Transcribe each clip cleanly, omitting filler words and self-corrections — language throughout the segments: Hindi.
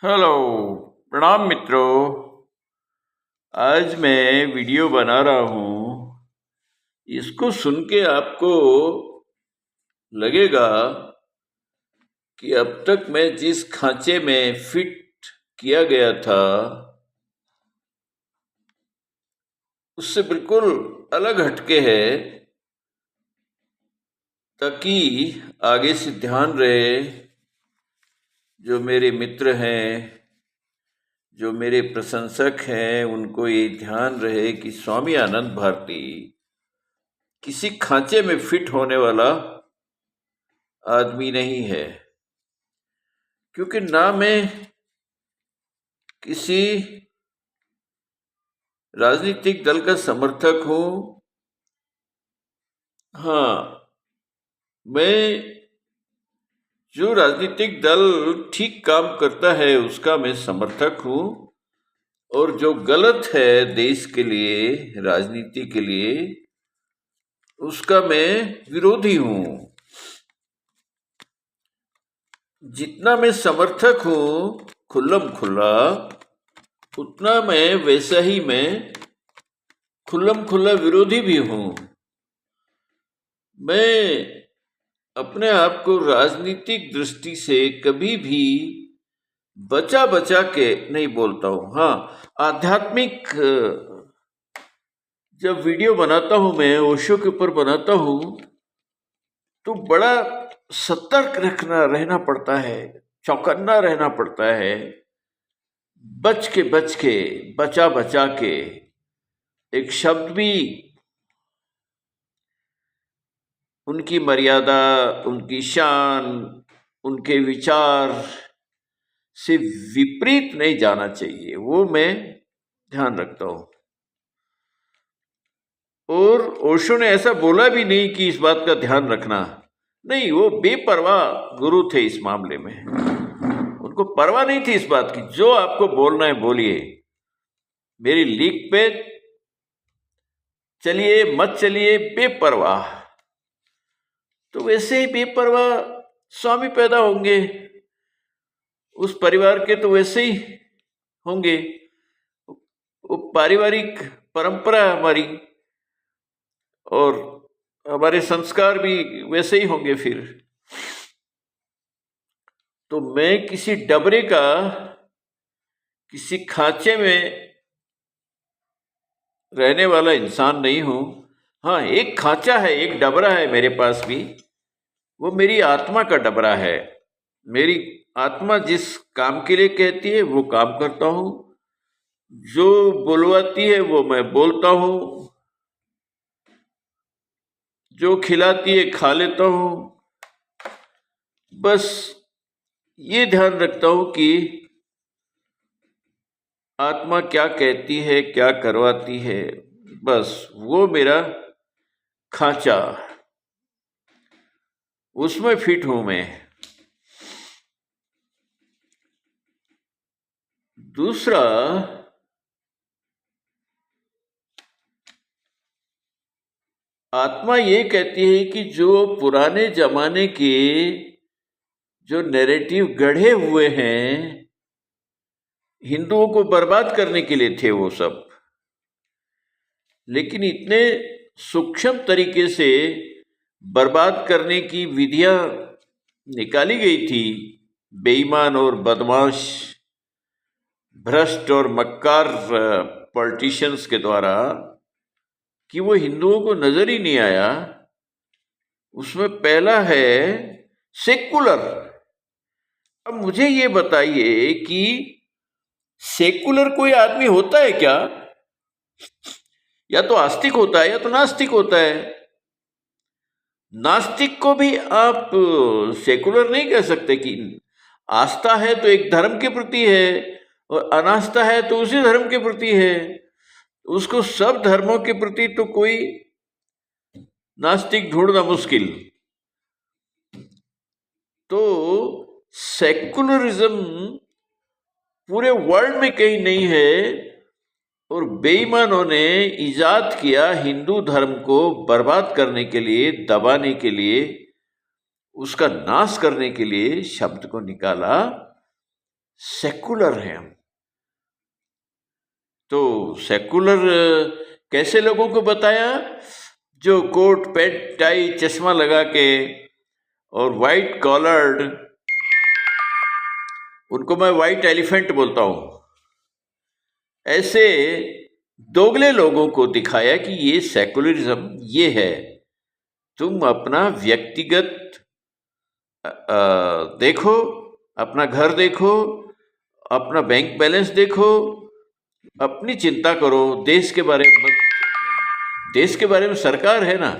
हेलो। प्रणाम मित्रों। आज मैं वीडियो बना रहा हूँ। इसको सुन के आपको लगेगा कि अब तक मैं जिस खांचे में फिट किया गया था उससे बिल्कुल अलग हटके है, ताकि आगे से ध्यान रहे। जो मेरे मित्र हैं, जो मेरे प्रशंसक हैं, उनको ये ध्यान रहे कि स्वामी आनंद भारती किसी खांचे में फिट होने वाला आदमी नहीं है। क्योंकि ना मैं किसी राजनीतिक दल का समर्थक हूं। हाँ, मैं जो राजनीतिक दल ठीक काम करता है उसका मैं समर्थक हूं, और जो गलत है देश के लिए, राजनीति के लिए, उसका मैं विरोधी हूं। जितना मैं समर्थक हूं खुल्लम खुल्ला, उतना मैं वैसा ही मैं खुल्लम खुल्ला विरोधी भी हूं। मैं अपने आप को राजनीतिक दृष्टि से कभी भी बचा बचा के नहीं बोलता हूं। हाँ, आध्यात्मिक जब वीडियो बनाता हूं, मैं ओशो के ऊपर बनाता हूं, तो बड़ा सतर्क रहना पड़ता है, चौकन्ना रहना पड़ता है। बच के बचा बचा के एक शब्द भी उनकी मर्यादा, उनकी शान, उनके विचार से विपरीत नहीं जाना चाहिए, वो मैं ध्यान रखता हूं। और ओशो ने ऐसा बोला भी नहीं कि इस बात का ध्यान रखना नहीं। वो बेपरवाह गुरु थे इस मामले में। उनको परवाह नहीं थी इस बात की, जो आपको बोलना है बोलिए, मेरी लीक पे चलिए मत चलिए, बेपरवाह। तो वैसे ही बेपरवाह स्वामी पैदा होंगे, उस परिवार के तो वैसे ही होंगे। वो पारिवारिक परंपरा हमारी, और हमारे संस्कार भी वैसे ही होंगे फिर। तो मैं किसी डबरे का, किसी खांचे में रहने वाला इंसान नहीं हूं। हाँ, एक खांचा है, एक डबरा है मेरे पास भी। वो मेरी आत्मा का डबरा है। मेरी आत्मा जिस काम के लिए कहती है वो काम करता हूं, जो बुलवाती है वो मैं बोलता हूं, जो खिलाती है खा लेता हूं। बस ये ध्यान रखता हूं कि आत्मा क्या कहती है, क्या करवाती है, बस वो मेरा खांचा, उसमें फिट हूं मैं। दूसरा, आत्मा ये कहती है कि जो पुराने जमाने के जो नैरेटिव गढ़े हुए हैं, हिंदुओं को बर्बाद करने के लिए थे वो सब, लेकिन इतने सूक्ष्म तरीके से बर्बाद करने की विधियां निकाली गई थी बेईमान और बदमाश, भ्रष्ट और मक्कार पॉलिटिशियंस के द्वारा, कि वो हिंदुओं को नजर ही नहीं आया। उसमें पहला है सेकुलर। अब मुझे ये बताइए कि सेकुलर कोई आदमी होता है क्या? या तो आस्तिक होता है या तो नास्तिक होता है। नास्तिक को भी आप सेकुलर नहीं कह सकते। कि आस्था है तो एक धर्म के प्रति है, और अनास्था है तो उसी धर्म के प्रति है। उसको सब धर्मों के प्रति तो कोई नास्तिक ढूंढना मुश्किल। तो सेकुलरिज्म पूरे वर्ल्ड में कहीं नहीं है, और बेईमानों ने इजाद किया हिंदू धर्म को बर्बाद करने के लिए, दबाने के लिए, उसका नाश करने के लिए शब्द को निकाला सेकुलर हैं हम। तो सेकुलर कैसे लोगों को बताया? जो कोट पैंट टाई चश्मा लगा के और वाइट कॉलर्ड, उनको मैं वाइट एलिफेंट बोलता हूं, ऐसे दोगले लोगों को दिखाया कि ये सेकुलरिज्म ये है। तुम अपना व्यक्तिगत देखो, अपना घर देखो, अपना बैंक बैलेंस देखो, अपनी चिंता करो, देश के बारे में देश के बारे में सरकार है ना।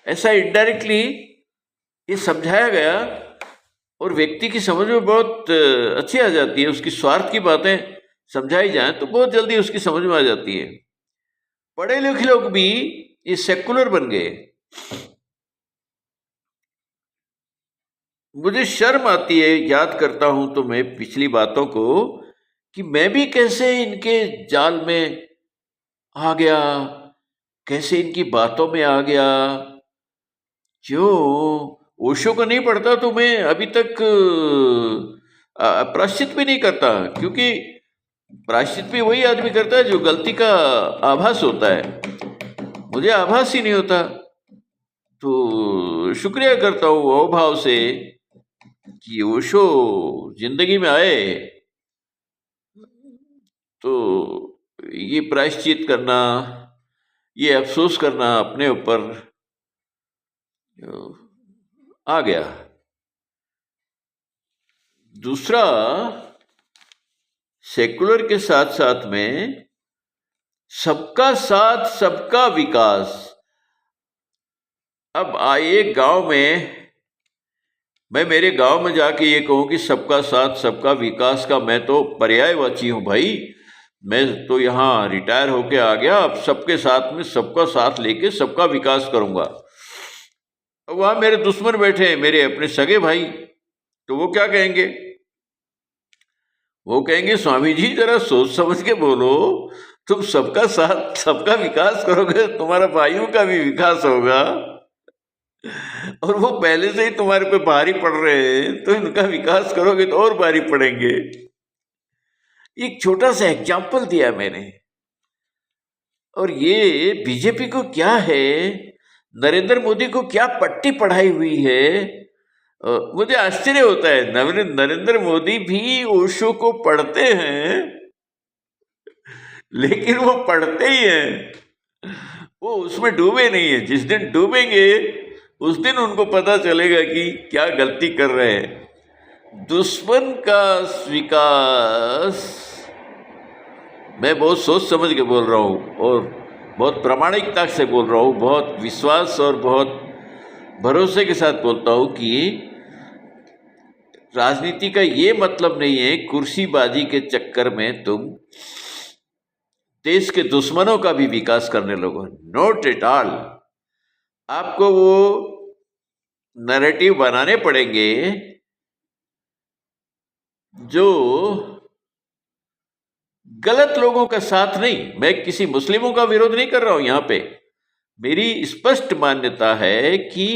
ऐसा इनडायरेक्टली ये समझाया गया और व्यक्ति की समझ में बहुत अच्छी आ जाती है। उसकी स्वार्थ की बातें समझाई जाए तो बहुत जल्दी उसकी समझ में आ जाती है। पढ़े लिखे लोग भी ये सेकुलर बन गए। मुझे शर्म आती है, याद करता हूं तो मैं पिछली बातों को, कि मैं भी कैसे इनके जाल में आ गया, कैसे इनकी बातों में आ गया। जो ओशो को नहीं पढ़ता तो मैं अभी तक प्रायश्चित भी नहीं करता, क्योंकि प्रायश्चित भी वही आदमी करता है जो गलती का आभास होता है। मुझे आभास ही नहीं होता, तो शुक्रिया करता हूँ अभाव से कि ओशो जिंदगी में आए। तो ये प्रायश्चित करना, ये अफसोस करना अपने ऊपर आ गया। दूसरा, सेकुलर के साथ साथ में सबका साथ सबका विकास। अब आइए गांव में, मैं मेरे गांव में जाके ये कहूं कि सबका साथ सबका विकास का मैं तो पर्यायवाची हूं भाई। मैं तो यहाँ रिटायर होके आ गया, अब सबके साथ में सबका साथ लेके सबका विकास करूंगा। वहां मेरे दुश्मन बैठे हैं, मेरे अपने सगे भाई, तो वो क्या कहेंगे? वो कहेंगे स्वामी जी जरा सोच समझ के बोलो, तुम सबका साथ सबका विकास करोगे, तुम्हारा भाइयों का भी विकास होगा, और वो पहले से ही तुम्हारे पे भारी पड़ रहे हैं, तो इनका विकास करोगे तो और भारी पड़ेंगे। एक छोटा सा एग्जाम्पल दिया मैंने। और ये बीजेपी को क्या है, नरेंद्र मोदी को क्या पट्टी पढ़ाई हुई है। मुझे आश्चर्य होता है, नरेंद्र मोदी भी ओशो को पढ़ते हैं, लेकिन वो पढ़ते ही हैं, वो उसमें डूबे नहीं है। जिस दिन डूबेंगे उस दिन उनको पता चलेगा कि क्या गलती कर रहे हैं। दुश्मन का विकास, मैं बहुत सोच समझ के बोल रहा हूँ और बहुत प्रामाणिकता से बोल रहा हूँ, बहुत विश्वास और बहुत भरोसे के साथ बोलता हूँ कि राजनीति का ये मतलब नहीं है कुर्सीबाजी के चक्कर में तुम देश के दुश्मनों का भी विकास करने लगो। Not at all. आपको वो नैरेटिव बनाने पड़ेंगे जो गलत लोगों का साथ नहीं। मैं किसी मुस्लिमों का विरोध नहीं कर रहा हूं यहां पे। मेरी स्पष्ट मान्यता है कि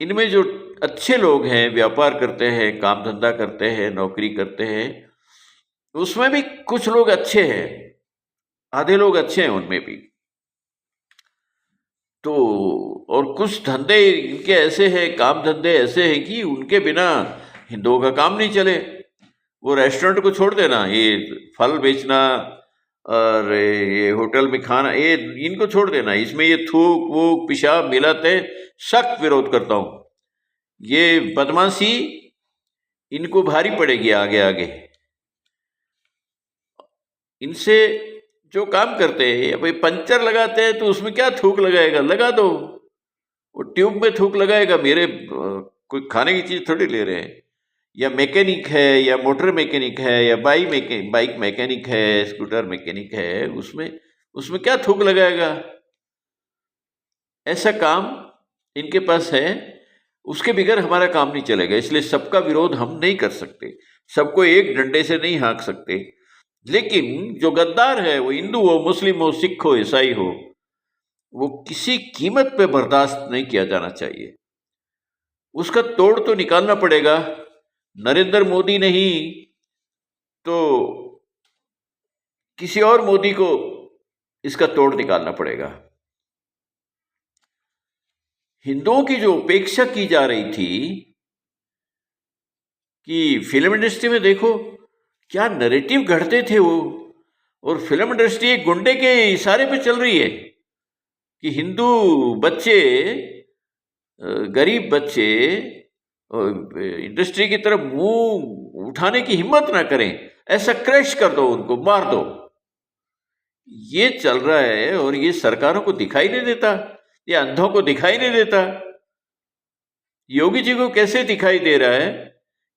इनमें जो अच्छे लोग हैं, व्यापार करते हैं, काम धंधा करते हैं, नौकरी करते हैं, उसमें भी कुछ लोग अच्छे हैं, आधे लोग अच्छे हैं उनमें भी। तो और कुछ धंधे इनके ऐसे हैं, काम धंधे ऐसे हैं कि उनके बिना हिंदुओं का काम नहीं चले। वो रेस्टोरेंट को छोड़ देना, ये फल बेचना और ये होटल में खाना, ये इनको छोड़ देना। इसमें ये थूक वूक पेशाब मिलाते हैं, सख्त विरोध करता हूँ। ये बदमाशी इनको भारी पड़ेगी आगे आगे। इनसे जो काम करते हैं, भाई पंचर लगाते हैं तो उसमें क्या थूक लगाएगा, लगा दो, वो ट्यूब में थूक लगाएगा। मेरे कोई खाने की चीज़ थोड़ी ले रहे हैं। या मैकेनिक है, या मोटर मैकेनिक है, या बाइक मैकेनिक है, स्कूटर मैकेनिक है, उसमें क्या थूक लगाएगा। ऐसा काम इनके पास है, उसके बगैर हमारा काम नहीं चलेगा। इसलिए सबका विरोध हम नहीं कर सकते, सबको एक डंडे से नहीं हाँक सकते। लेकिन जो गद्दार है, वो हिंदू हो, मुस्लिम हो, सिख हो, ईसाई हो, वो किसी कीमत पे बर्दाश्त नहीं किया जाना चाहिए। उसका तोड़ तो निकालना पड़ेगा। नरेंद्र मोदी नहीं तो किसी और मोदी को इसका तोड़ निकालना पड़ेगा। हिंदुओं की जो उपेक्षा की जा रही थी कि फिल्म इंडस्ट्री में देखो क्या नैरेटिव घड़ते थे वो, और फिल्म इंडस्ट्री एक गुंडे के इशारे पे चल रही है कि हिंदू बच्चे, गरीब बच्चे इंडस्ट्री की तरफ मुंह उठाने की हिम्मत ना करें, ऐसा क्रैश कर दो, उनको मार दो। ये चल रहा है और ये सरकारों को दिखाई नहीं देता, ये अंधों को दिखाई नहीं देता। योगी जी को कैसे दिखाई दे रहा है,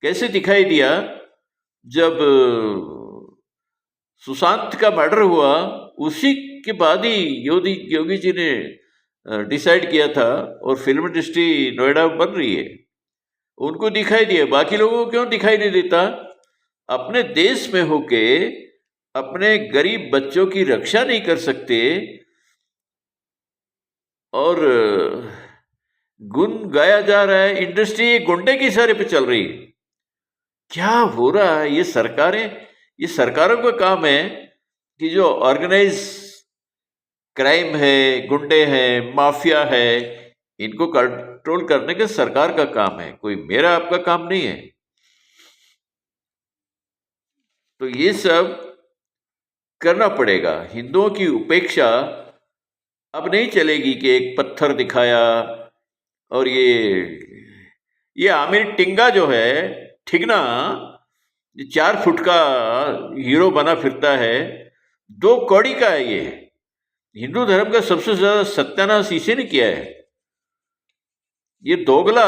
कैसे दिखाई दिया जब सुशांत का मर्डर हुआ, उसी के बाद ही योगी जी ने डिसाइड किया था और फिल्म इंडस्ट्री नोएडा में बन रही है। उनको दिखाई दिया, बाकी लोगों को क्यों दिखाई नहीं देता? अपने देश में होके अपने गरीब बच्चों की रक्षा नहीं कर सकते और गुन गाया जा रहा है, इंडस्ट्री एक गुंडे के इशारे पे चल रही है। क्या हो रहा है? ये सरकारों का काम है कि जो ऑर्गेनाइज क्राइम है, गुंडे हैं, माफिया है, इनको कंट्रोल करने का सरकार का काम है, कोई मेरा आपका काम नहीं है। तो ये सब करना पड़ेगा। हिंदुओं की उपेक्षा अब नहीं चलेगी कि एक पत्थर दिखाया और ये आमिर टिंगा जो है, ठिगना, 4 फुट का हीरो बना फिरता है, 2 कौड़ी का है। ये हिंदू धर्म का सबसे ज्यादा सत्यानाश इसी ने किया है। ये दोगला,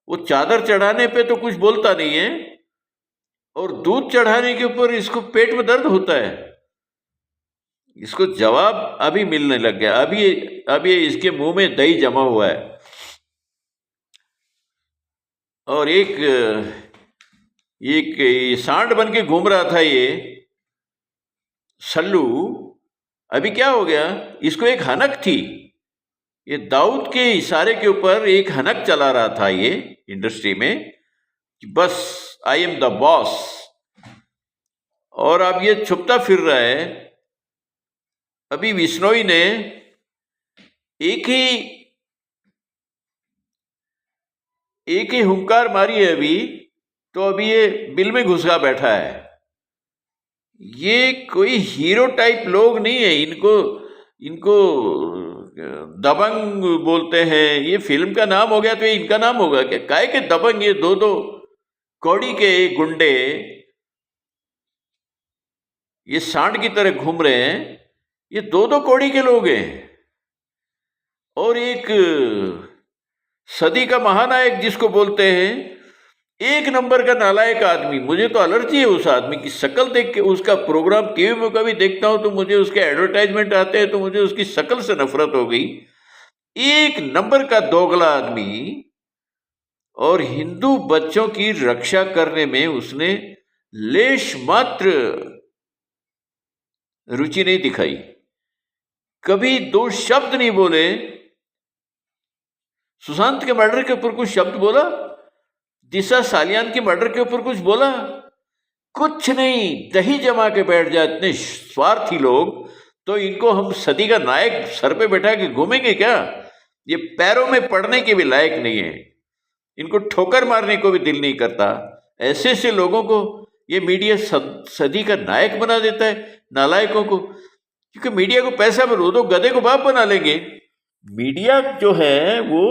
वो चादर चढ़ाने पे तो कुछ बोलता नहीं है और दूध चढ़ाने के ऊपर इसको पेट में दर्द होता है। इसको जवाब अभी मिलने लग गया, अभी इसके मुंह में दही जमा हुआ है। और एक सांड बन के घूम रहा था ये सल्लू, अभी क्या हो गया? इसको एक हनक थी, ये दाऊद के इशारे के ऊपर एक हनक चला रहा था ये इंडस्ट्री में कि बस आई एम द बॉस, और अब ये छुपता फिर रहा है। अभी विश्नोई ने एक ही हुंकार मारी है अभी, तो अभी ये बिल में घुसा बैठा है। ये कोई हीरो टाइप लोग नहीं है, इनको दबंग बोलते हैं। ये फिल्म का नाम हो गया तो ये इनका नाम होगा क्या? काहे के दबंग? ये 2 कौड़ी के गुंडे ये सांड की तरह घूम रहे हैं। ये 2 कौड़ी के लोग हैं और एक सदी का महानायक जिसको बोलते हैं, एक नंबर का नालायक आदमी। मुझे तो एलर्जी है उस आदमी की शक्ल देख के। उसका प्रोग्राम टीवी में कभी देखता हूं तो मुझे उसके एडवर्टाइजमेंट आते हैं तो मुझे उसकी शक्ल से नफरत हो गई। एक नंबर का दोगला आदमी, और हिंदू बच्चों की रक्षा करने में उसने लेश मात्र रुचि नहीं दिखाई, कभी 2 शब्द नहीं बोले। सुशांत के मर्डर के ऊपर कुछ शब्द बोला? दिशा सालियान के मर्डर के ऊपर कुछ बोला? कुछ नहीं। दही जमा के बैठ जाए इतने स्वार्थी लोग, तो इनको हम सदी का नायक सर पे बैठा के घूमेंगे क्या? ये पैरों में पड़ने के भी लायक नहीं है, इनको ठोकर मारने को भी दिल नहीं करता। ऐसे ऐसे लोगों को ये मीडिया सदी का नायक बना देता है, नालायकों को। क्योंकि मीडिया को पैसा में दो, गधे को बाप बना लेंगे। मीडिया जो है वो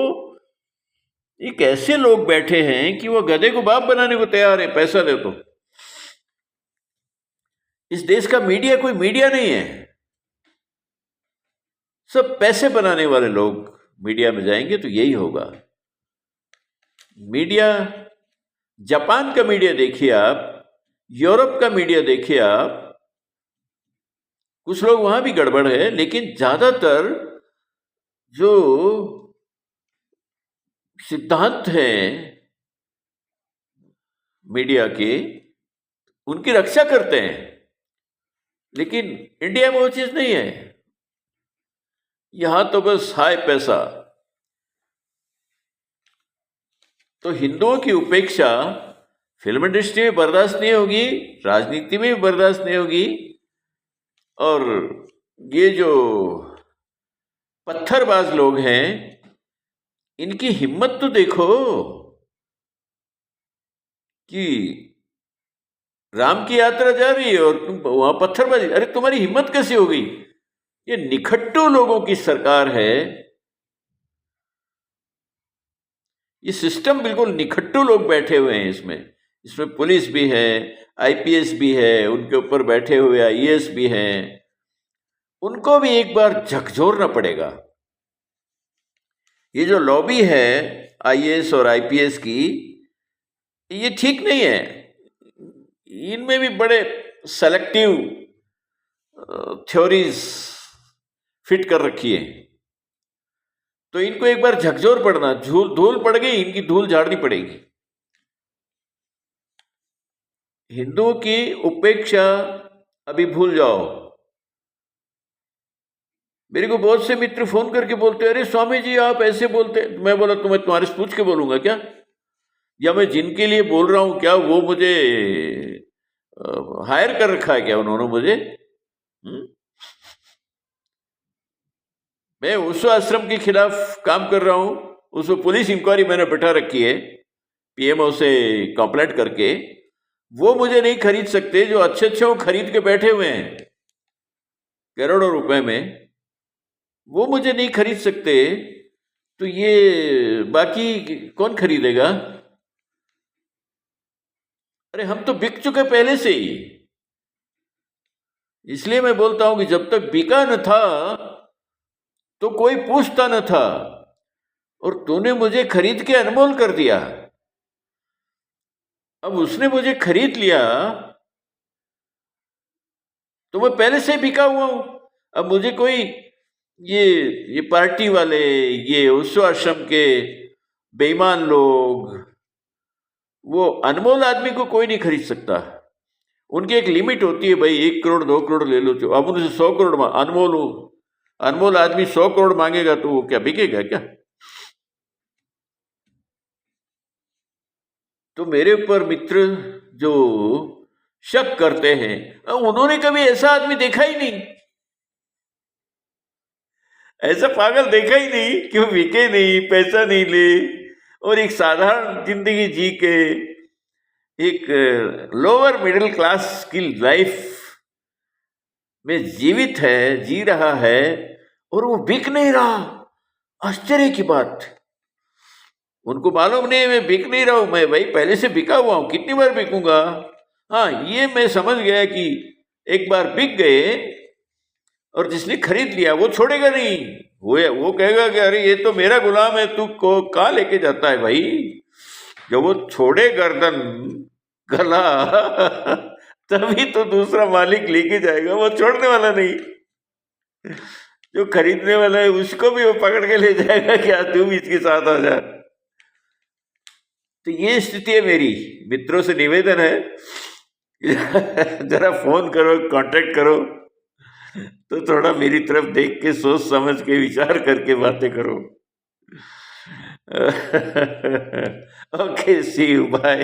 एक ऐसे लोग बैठे हैं कि वो गधे को बाप बनाने को तैयार है, पैसा दे तो। इस देश का मीडिया कोई मीडिया नहीं है, सब पैसे बनाने वाले लोग मीडिया में जाएंगे तो यही होगा। मीडिया, जापान का मीडिया देखिए आप, यूरोप का मीडिया देखिए आप, कुछ लोग वहां भी गड़बड़ है, लेकिन ज्यादातर जो सिद्धांत हैं मीडिया के, उनकी रक्षा करते हैं। लेकिन इंडिया में वो चीज नहीं है, यहां तो बस हाय पैसा। तो हिंदुओं की उपेक्षा फिल्म इंडस्ट्री में बर्दाश्त नहीं होगी, राजनीति में भी बर्दाश्त नहीं होगी। और ये जो पत्थरबाज लोग हैं, इनकी हिम्मत तो देखो कि राम की यात्रा जा रही है और तुम वहां पत्थरबाजी। अरे तुम्हारी हिम्मत कैसे हो गई? ये निखट्टू लोगों की सरकार है। ये सिस्टम बिल्कुल निखट्टू लोग बैठे हुए हैं इसमें। इसमें पुलिस भी है, आईपीएस भी है, उनके ऊपर बैठे हुए आईएएस भी हैं। उनको भी एक बार झकझोरना पड़ेगा। ये जो लॉबी है आईएएस और आईपीएस की, ये ठीक नहीं है। इनमें भी बड़े सेलेक्टिव थ्योरीज फिट कर रखी है। तो इनको एक बार झकझोर पड़ना, धूल पड़ गई, इनकी धूल झाड़नी पड़ेगी। हिंदुओं की उपेक्षा अभी भूल जाओ। मेरे को बहुत से मित्र फोन करके बोलते हैं, अरे स्वामी जी आप ऐसे बोलते। मैं बोला तुम्हें तुम्हारे से पूछ के बोलूंगा क्या? या मैं जिनके लिए बोल रहा हूं क्या वो मुझे हायर कर रखा है क्या उन्होंने मुझे? मैं उस आश्रम के खिलाफ काम कर रहा हूं, उसमें पुलिस इंक्वायरी मैंने बैठा रखी है पीएमओ से कंप्लेंट करके। वो मुझे नहीं खरीद सकते जो अच्छे अच्छे वो खरीद के बैठे हुए हैं करोड़ों रुपए में। वो मुझे नहीं खरीद सकते, तो ये बाकी कौन खरीदेगा? अरे हम तो बिक चुके पहले से ही। इसलिए मैं बोलता हूं कि जब तक बिका न था तो कोई पूछता न था, और तूने मुझे खरीद के अनमोल कर दिया। अब उसने मुझे खरीद लिया तो मैं पहले से बिका हुआ हूं। अब मुझे कोई ये पार्टी वाले, ये उस आश्रम के बेईमान लोग, वो अनमोल आदमी को कोई नहीं खरीद सकता। उनकी एक लिमिट होती है, भाई 1 करोड़ 2 करोड़ ले लो। जो अब उनसे 100 करोड़ अनमोल आदमी 100 करोड़ मांगेगा तो वो क्या बिकेगा क्या? तो मेरे ऊपर मित्र जो शक करते हैं, उन्होंने कभी ऐसा आदमी देखा ही नहीं, ऐसा पागल देखा ही नहीं कि वो बिके नहीं, पैसा नहीं ले और एक साधारण जिंदगी जी के एक लोअर मिडिल क्लास की लाइफ में जीवित है, जी रहा है, और वो बिक नहीं रहा। आश्चर्य की बात। उनको मालूम नहीं मैं बिक नहीं रहा हूं, मैं भाई पहले से बिका हुआ हूं, कितनी बार बिकूंगा। हाँ, ये मैं समझ गया कि एक बार बिक गए और जिसने खरीद लिया वो छोड़ेगा नहीं। वो कहेगा कि अरे ये तो मेरा गुलाम है, तू को कहाँ लेके जाता है भाई? जब वो छोड़े गर्दन गला तभी तो दूसरा मालिक लेके जाएगा, वो छोड़ने वाला नहीं। जो खरीदने वाला है उसको भी वो पकड़ के ले जाएगा कि आज तू भी इसके साथ आ जा। तो ये स्थिति है मेरी। मित्रों से निवेदन है जरा फोन करो, कांटेक्ट करो, तो थोड़ा मेरी तरफ देख के सोच समझ के विचार करके बातें करो। Okay, see you, bye.